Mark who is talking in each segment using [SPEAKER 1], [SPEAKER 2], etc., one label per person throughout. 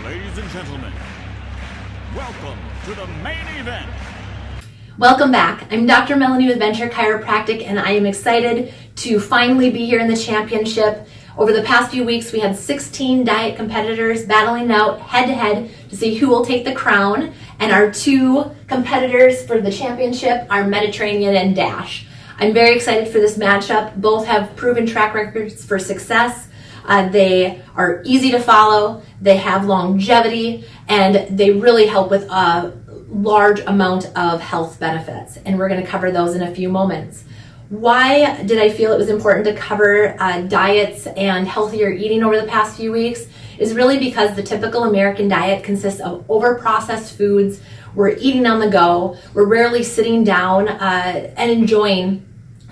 [SPEAKER 1] Ladies and gentlemen, welcome to the main event.
[SPEAKER 2] Welcome back. I'm Dr. Melanie with Venture Chiropractic, and I am excited to finally be here in the championship. Over the past few weeks, we had 16 diet competitors battling out head-to-head to see who will take the crown, and our two competitors for the championship are Mediterranean and Dash. I'm very excited for this matchup. Both have proven track records for success. They are easy to follow, they have longevity, and they really help with a large amount of health benefits. And we're going to cover those in a few moments. Why did I feel it was important to cover diets and healthier eating over the past few weeks? Is really because the typical American diet consists of over-processed foods. We're eating on the go. We're rarely sitting down and enjoying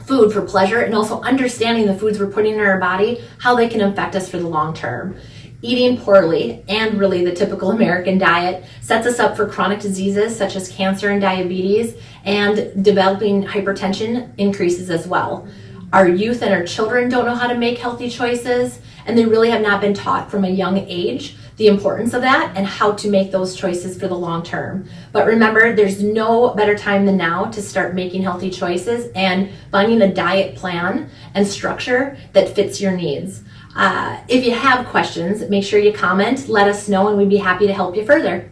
[SPEAKER 2] food for pleasure, and also understanding the foods we're putting in our body, how they can affect us for the long term. Eating poorly, and really the typical American diet, sets us up for chronic diseases such as cancer and diabetes, and developing hypertension increases as well. Our youth and our children don't know how to make healthy choices, and they really have not been taught from a young age the importance of that and how to make those choices for the long term. But remember, there's no better time than now to start making healthy choices and finding a diet plan and structure that fits your needs. If you have questions, make sure you comment, let us know, and we'd be happy to help you further.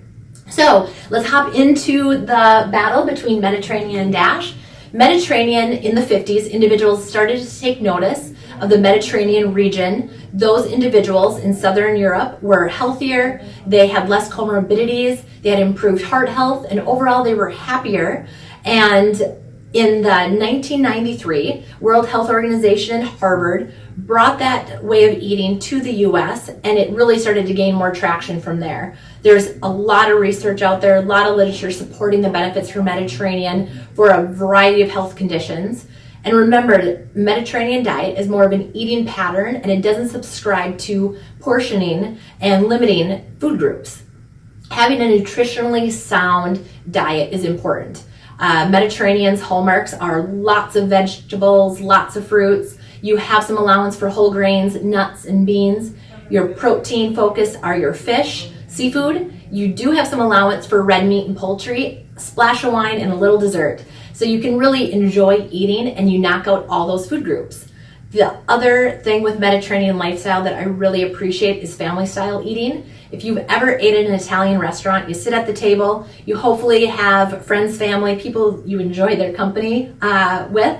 [SPEAKER 2] So let's hop into the battle between Mediterranean and Dash. Mediterranean, in the 50s, individuals started to take notice of the Mediterranean region. Those individuals in Southern Europe were healthier, they had less comorbidities, they had improved heart health, and overall they were happier. And in the 1993, World Health Organization and Harvard brought that way of eating to the US, and it really started to gain more traction from there. There's a lot of research out there, a lot of literature supporting the benefits for Mediterranean for a variety of health conditions. And remember, Mediterranean diet is more of an eating pattern, and it doesn't subscribe to portioning and limiting food groups. Having a nutritionally sound diet is important. Mediterranean's hallmarks are lots of vegetables, lots of fruits. You have some allowance for whole grains, nuts, and beans. Your protein focus are your fish, seafood. You do have some allowance for red meat and poultry, a splash of wine, and a little dessert. So you can really enjoy eating and you knock out all those food groups. The other thing with Mediterranean lifestyle that I really appreciate is family style eating. If you've ever ate in an Italian restaurant, you sit at the table, you hopefully have friends, family, people you enjoy their company with,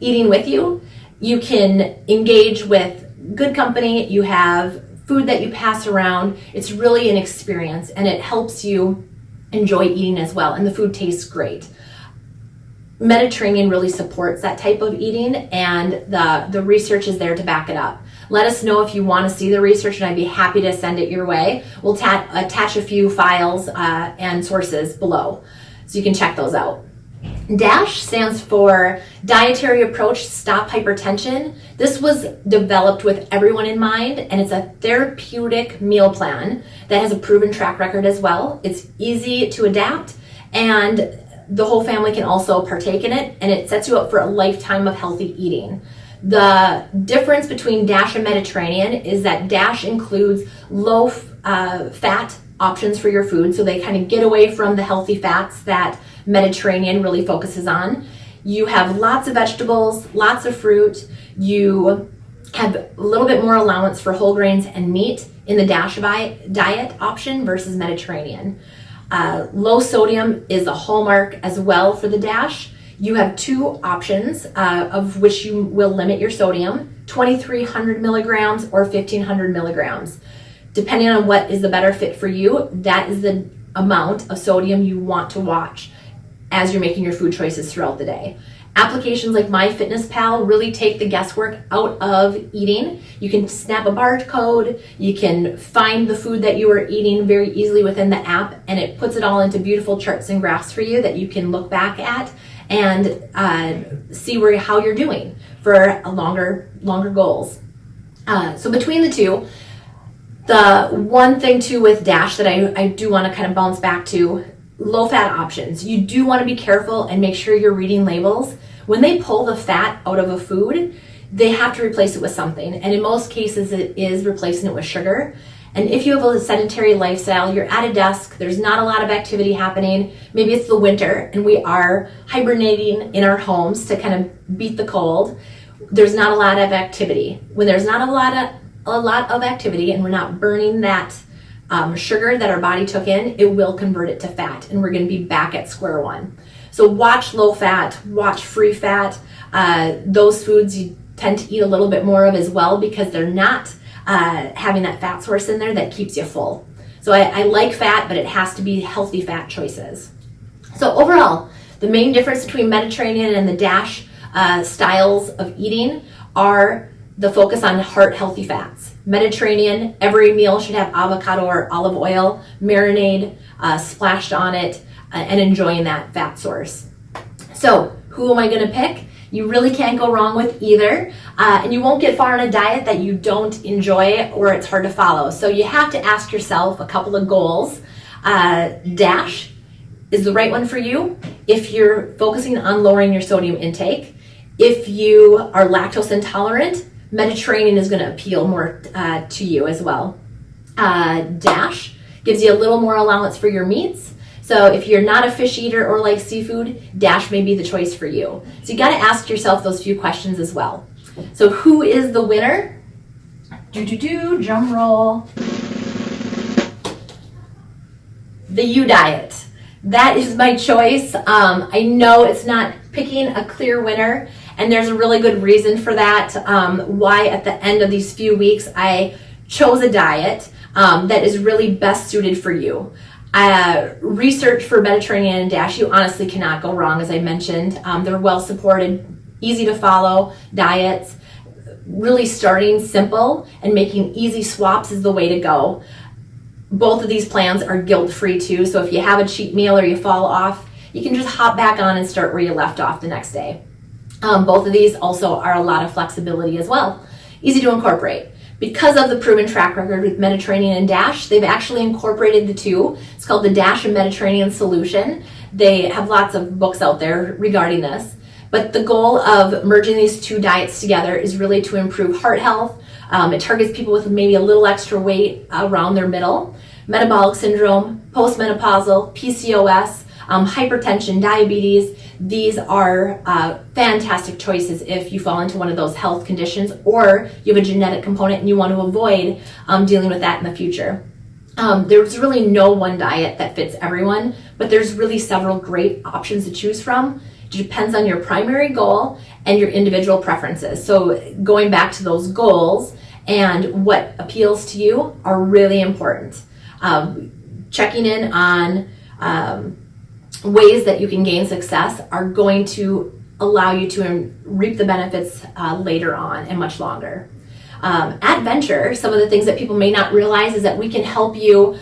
[SPEAKER 2] eating with you. You can engage with good company, you have food that you pass around. It's really an experience, and it helps you enjoy eating as well, and the food tastes great. Mediterranean really supports that type of eating, and the research is there to back it up. Let us know if you want to see the research, and I'd be happy to send it your way. We'll attach a few files and sources below, so you can check those out. DASH stands for Dietary Approach to Stop Hypertension. This was developed with everyone in mind, and it's a therapeutic meal plan that has a proven track record as well. It's easy to adapt, and the whole family can also partake in it, and it sets you up for a lifetime of healthy eating. The difference between DASH and Mediterranean is that DASH includes low fat options for your food, so they kind of get away from the healthy fats that Mediterranean really focuses on. You have lots of vegetables, lots of fruit. You have a little bit more allowance for whole grains and meat in the DASH diet option versus Mediterranean. Low sodium is a hallmark as well for the DASH. You have two options of which you will limit your sodium, 2,300 milligrams or 1,500 milligrams. Depending on what is the better fit for you, that is the amount of sodium you want to watch as you're making your food choices throughout the day. Applications like MyFitnessPal really take the guesswork out of eating. You can snap a barcode, you can find the food that you are eating very easily within the app, and it puts it all into beautiful charts and graphs for you that you can look back at and see how you're doing for a longer goals. So between the two, the one thing too with DASH that I do want to kind of bounce back to, low fat options. You do want to be careful and make sure you're reading labels. When they pull the fat out of a food, they have to replace it with something. And in most cases, it is replacing it with sugar. And if you have a sedentary lifestyle, you're at a desk, there's not a lot of activity happening, maybe it's the winter and we are hibernating in our homes to kind of beat the cold, there's not a lot of activity. When there's not a lot of activity and we're not burning that sugar that our body took in, it will convert it to fat and we're going to be back at square one. So watch low fat, watch free fat. Those foods you tend to eat a little bit more of as well because they're not having that fat source in there that keeps you full. So I like fat, but it has to be healthy fat choices. So overall, the main difference between Mediterranean and the DASH styles of eating are the focus on heart healthy fats. Mediterranean, every meal should have avocado or olive oil, marinade, splashed on it, and enjoying that fat source. So who am I going to pick? You really can't go wrong with either, and you won't get far on a diet that you don't enjoy or it's hard to follow. So you have to ask yourself a couple of goals. DASH is the right one for you if you're focusing on lowering your sodium intake. If you are lactose intolerant, Mediterranean is going to appeal more to you as well. DASH gives you a little more allowance for your meats. So if you're not a fish eater or like seafood, DASH may be the choice for you. So you got to ask yourself those few questions as well. So who is the winner? Drum roll. The U diet. That is my choice. I know it's not picking a clear winner, and there's a really good reason for that. Why at the end of these few weeks I chose a diet that is really best suited for you. Research for Mediterranean and DASH, you honestly cannot go wrong, as I mentioned. They're well supported, easy to follow diets. Really starting simple and making easy swaps is the way to go. Both of these plans are guilt-free too, so if you have a cheat meal or you fall off, you can just hop back on and start where you left off the next day. Both of these also are a lot of flexibility as well. Easy to incorporate. Because of the proven track record with Mediterranean and DASH, they've actually incorporated the two. It's called the DASH and Mediterranean Solution. They have lots of books out there regarding this. But the goal of merging these two diets together is really to improve heart health. It targets people with maybe a little extra weight around their middle, metabolic syndrome, postmenopausal, PCOS, hypertension, diabetes. These are fantastic choices if you fall into one of those health conditions or you have a genetic component and you want to avoid dealing with that in the future. There's really no one diet that fits everyone, but there's really several great options to choose from. It depends on your primary goal and your individual preferences. So going back to those goals and what appeals to you are really important. Checking in on ways that you can gain success are going to allow you to reap the benefits later on and much longer. At Venture, some of the things that people may not realize is that we can help you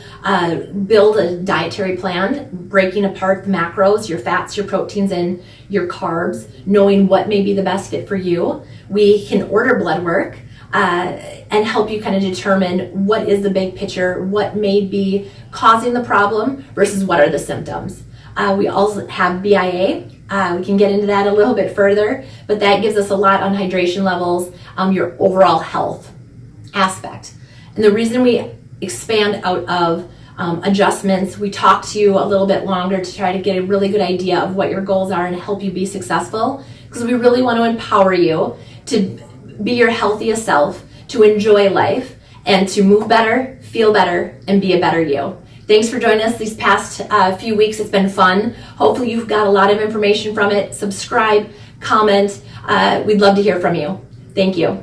[SPEAKER 2] build a dietary plan, breaking apart the macros, your fats, your proteins, and your carbs, knowing what may be the best fit for you. We can order blood work and help you kind of determine what is the big picture, what may be causing the problem versus what are the symptoms. We also have BIA. We can get into that a little bit further, but that gives us a lot on hydration levels, your overall health aspect. And the reason we expand out of adjustments, we talk to you a little bit longer to try to get a really good idea of what your goals are and help you be successful, because we really want to empower you to be your healthiest self, to enjoy life, and to move better, feel better, and be a better you. Thanks for joining us these past few weeks. It's been fun. Hopefully you've got a lot of information from it. Subscribe, comment. We'd love to hear from you. Thank you.